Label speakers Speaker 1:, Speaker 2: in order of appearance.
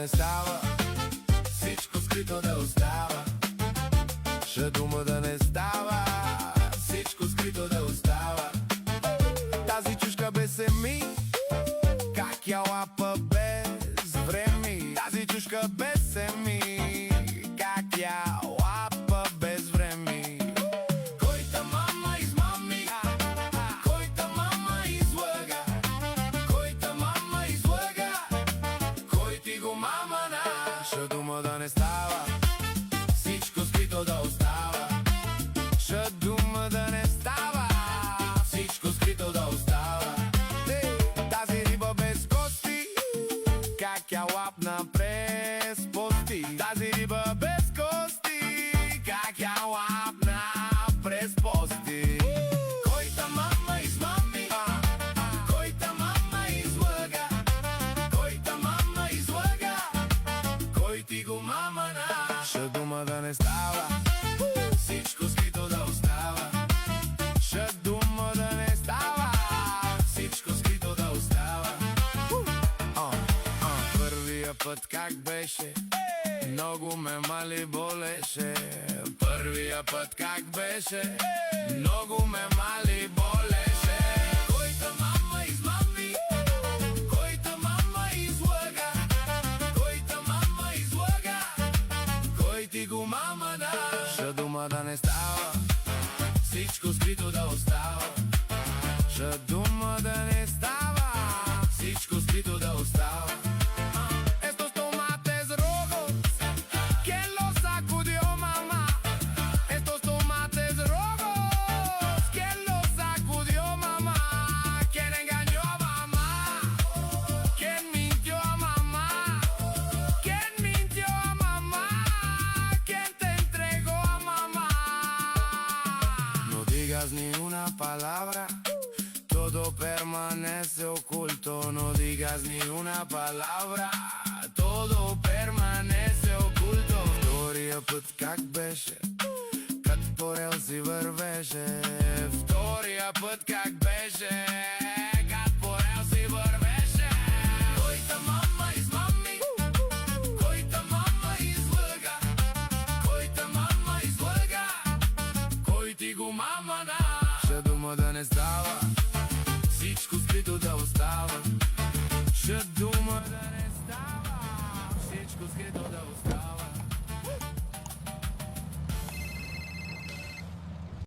Speaker 1: не става, всичко скрито да остава. Ще дума да не става, всичко скрито да остава. Тази чушка без семи, как я лапа без време. Тази чушка без семи, как я лапа без време. Който мама измами, който мама излъга, който мама излъга, кой ти го мама на. Ще дума да не става, всичко скрито да остава. Ще дума да не става, всичко скрито да остава. Тази риба без кости, как я лапна през пости. Тази риба без кости, как я лапна през пости. Който мама измами, който мама излъга, който мама излъга, кой ти го мама на. Ще дума да не става, всичко скрито да остава. Ще дума да не става, всичко скрито да остава. Първия път как беше, много ме мали болеше. Първия път как беше, много ме мали болеше. Който мама измами, който мама излъга, който мама излъга, кой ти го мама да. Ще дума да не става, всичко скрито да остава. Ще дума да не става, всичко скрито да остава. Estos tomates rojos que los sacudió mamá. Estos tomates rojos que los sacudió mamá. ¿Quién engañó a mamá? ¿Quién mintió a mamá? ¿Quién mintió a mamá? ¿Quién te entregó a mamá? No digas ni una palabra, todo permanece oculto. No digas ni una palabra, todo permanece oculto. Втория път как беше, кът порел си вървеше. Втория път как беше, кът порел си вървеше. Който мама измами, който мама излъга, който мама излъга, кой ти го мама на. Ще дума да не става, всичко скрито да остава. Ще дума да не става, всичко скрито да остава.